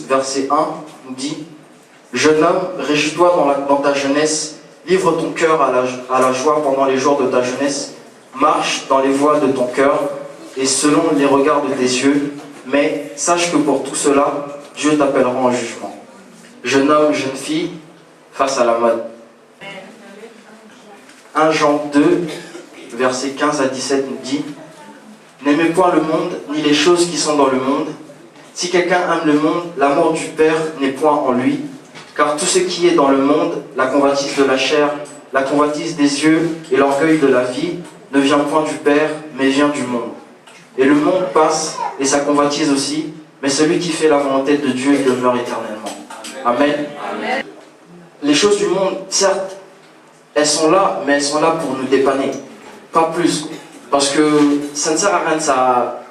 verset 1, nous dit « Jeune homme, réjouis-toi dans ta jeunesse, livre ton cœur à la joie pendant les jours de ta jeunesse, marche dans les voies de ton cœur et selon les regards de tes yeux, mais sache que pour tout cela, Dieu t'appellera en jugement. Jeune homme, jeune fille, face à la mode. » 1 Jean 2, versets 15 à 17 nous dit « N'aimez point le monde, ni les choses qui sont dans le monde. Si quelqu'un aime le monde, l'amour du Père n'est point en lui. Car tout ce qui est dans le monde, la convoitise de la chair, la convoitise des yeux et l'orgueil de la vie, ne vient point du Père, mais vient du monde. Et le monde passe, et sa convoitise aussi, mais celui qui fait la volonté de Dieu demeure éternellement. » Amen. Amen. Les choses du monde, certes, elles sont là, mais elles sont là pour nous dépanner. Pas plus. Parce que ça ne sert à rien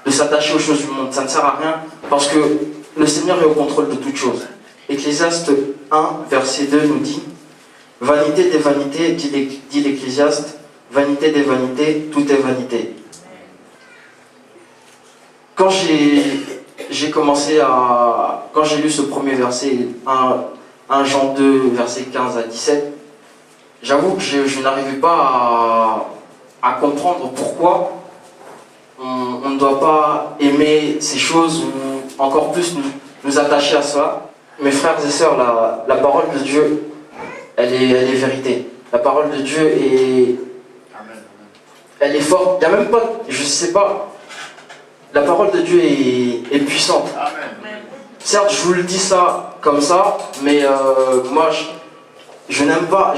de s'attacher aux choses du monde. Ça ne sert à rien parce que le Seigneur est au contrôle de toutes choses. Ecclésiaste 1, verset 2 nous dit « Vanité des vanités, dit l'Ecclésiaste, vanité des vanités, tout est vanité. » Quand j'ai commencé à... Quand j'ai lu ce premier verset, 1 Jean 2, verset 15 à 17, j'avoue que je n'arrivais pas à comprendre pourquoi on ne doit pas aimer ces choses ou encore plus nous attacher à cela. Mes frères et sœurs, la parole de Dieu, elle est vérité. La parole de Dieu elle est forte. Il n'y a même pas, je ne sais pas, la parole de Dieu est puissante. Amen. Certes, je vous le dis ça comme ça, mais moi, je n'aime pas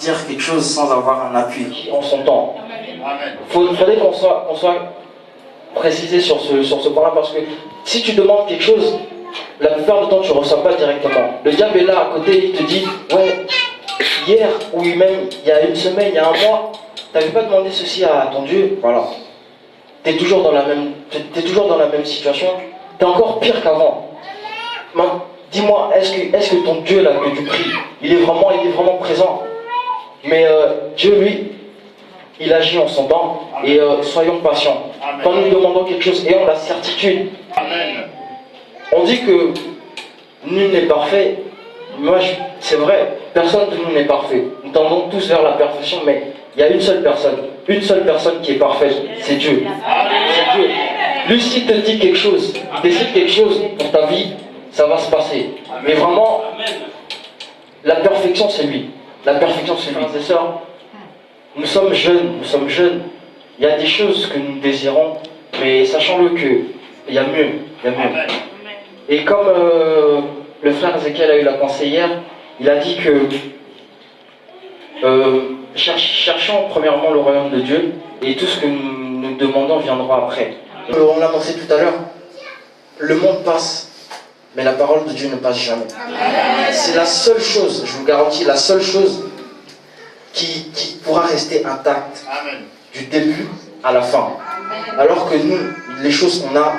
dire quelque chose sans avoir un appui en son temps. Il faudrait qu'on soit précisé sur ce point-là, parce que si tu demandes quelque chose, la plupart du temps tu ne reçois pas directement. Le diable est là à côté, il te dit « Ouais, hier, ou même il y a une semaine, il y a un mois, tu n'avais pas demandé ceci à ton Dieu. » Voilà. Tu es toujours dans la même situation. Tu es encore pire qu'avant. Dis-moi, est-ce que ton Dieu, là, que tu pries, il est vraiment présent? Mais Dieu, lui, il agit en son temps. Et soyons patients. Amen. Quand nous demandons quelque chose, ayons la certitude. Amen. On dit que nul n'est parfait. Moi, c'est vrai, personne de nous n'est parfait. Nous tendons tous vers la perfection, mais il y a une seule personne qui est parfaite, c'est Dieu. C'est Dieu. Lui, s'il te dit quelque chose, il décide quelque chose pour ta vie, ça va se passer. Mais vraiment, la perfection, c'est lui. La perfection, c'est lui. Frères et sœurs, nous sommes jeunes. Il y a des choses que nous désirons, mais sachons-le qu'il y a mieux. Et comme le frère Ezekiel a eu la pensée hier, il a dit que cherchons premièrement le royaume de Dieu, et tout ce que nous demandons viendra après. On l'a annoncé tout à l'heure, le monde passe, mais la parole de Dieu ne passe jamais. C'est la seule chose, je vous garantis, la seule chose qui pourra rester intacte du début à la fin. Alors que nous, les choses qu'on a,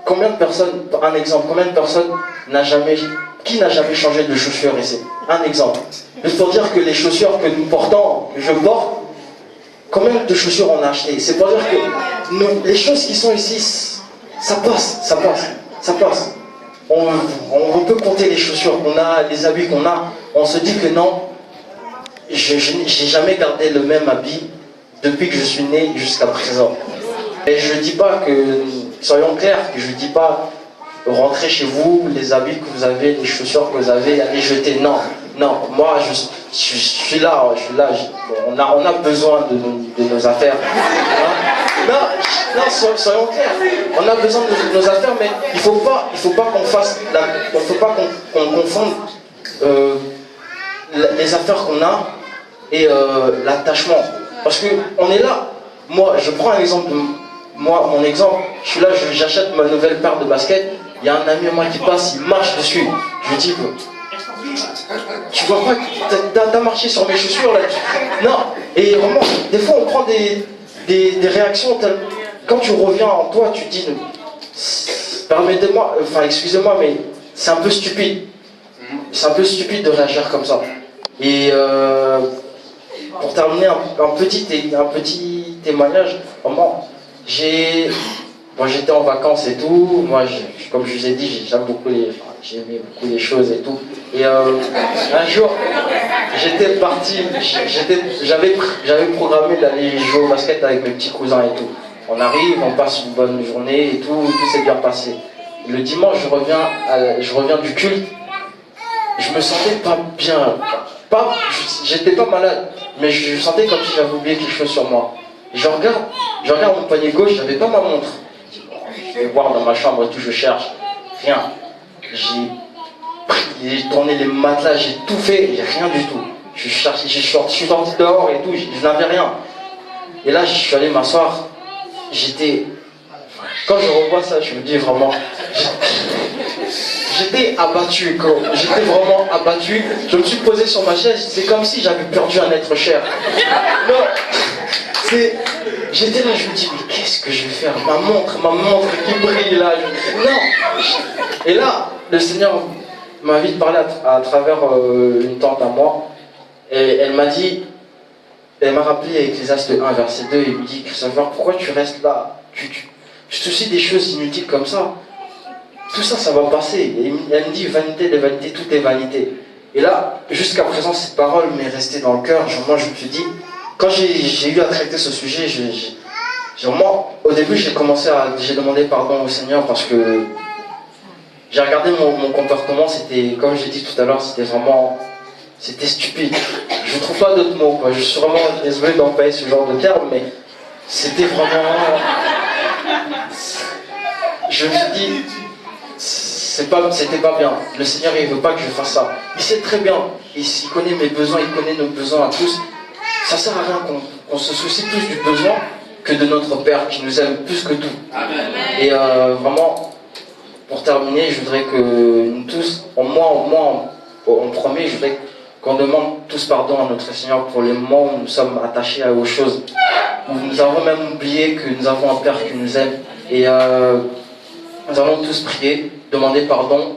combien de personnes qui n'a jamais changé de chaussures ici? Un exemple. Juste pour dire que les chaussures que nous portons, que je porte, combien de chaussures on a acheté? C'est pour dire que les choses qui sont ici, ça passe. On peut compter les chaussures qu'on a, les habits qu'on a. On se dit que non, j'ai jamais gardé le même habit depuis que je suis né jusqu'à présent. Et je ne dis pas que, soyons clairs, que je ne dis pas rentrez chez vous, les habits que vous avez, les chaussures que vous avez, allez jeter. Non, moi je suis là, on a besoin de nos affaires. Non, soyons clairs, on a besoin de nos affaires, mais il faut pas qu'on confonde les affaires qu'on a et l'attachement. Parce qu'on est là, moi je prends un exemple mon exemple, je suis là, j'achète ma nouvelle paire de baskets, il y a un ami à moi qui passe, il marche dessus. Je lui dis, tu vois pas que t'as marché sur mes chaussures là? Non, et vraiment, des fois on prend des réactions, quand tu reviens en toi, tu te dis, permettez-moi, excusez-moi, mais c'est un peu stupide. C'est un peu stupide de réagir comme ça. Et pour terminer, un petit témoignage, vraiment, Moi j'étais en vacances et tout, moi comme je vous ai dit, j'aimais beaucoup les choses et tout. Et un jour, j'étais parti, j'avais programmé d'aller jouer au basket avec mes petits cousins et tout. On arrive, on passe une bonne journée et tout s'est bien passé. Le dimanche, je reviens du culte, je me sentais pas bien. J'étais pas malade, mais je sentais comme si j'avais oublié quelque chose sur moi. Je regarde mon poignet gauche, j'avais pas ma montre. Je vais voir dans ma chambre et tout, je cherche. Rien. J'ai tourné les matelas, j'ai tout fait, j'ai rien du tout. Je suis sorti dehors et tout, je n'avais rien. Et là, je suis allé m'asseoir. Quand je revois ça, je me dis vraiment. J'étais abattu, j'étais vraiment abattu. Je me suis posé sur ma chaise, c'est comme si j'avais perdu un être cher. Non, j'étais là, je me dis, mais qu'est-ce que je vais faire? Ma montre qui brille là. Non. Et là, le Seigneur m'a vite parlé à travers une tante à moi. Et elle m'a rappelé Ecclésiaste 1, verset 2, et il me dit, Christopher, pourquoi tu restes là? Tu te soucies des choses inutiles comme ça? Tout ça, ça va passer. Et elle me dit, vanité des vanités, tout est vanité. Et là, jusqu'à présent, cette parole m'est restée dans le cœur. Moi, je me suis dit, quand j'ai eu à traiter ce sujet, moi, au début, j'ai demandé pardon au Seigneur parce que j'ai regardé mon comportement, c'était, comme j'ai dit tout à l'heure, c'était stupide. Je ne trouve pas d'autres mots, quoi. Je suis vraiment désolé d'employer ce genre de terme, mais c'était vraiment... Je me suis dit, c'était pas bien. Le Seigneur, il ne veut pas que je fasse ça. Il sait très bien, il connaît mes besoins, il connaît nos besoins à tous. Ça ne sert à rien qu'on se soucie plus du besoin que de notre Père, qui nous aime plus que tout. Amen. Et vraiment, pour terminer, je voudrais que nous tous, en premier, je voudrais qu'on demande tous pardon à notre Seigneur pour les moments où nous sommes attachés aux choses, où nous avons même oublié que nous avons un Père qui nous aime. Et nous allons tous prier, demander pardon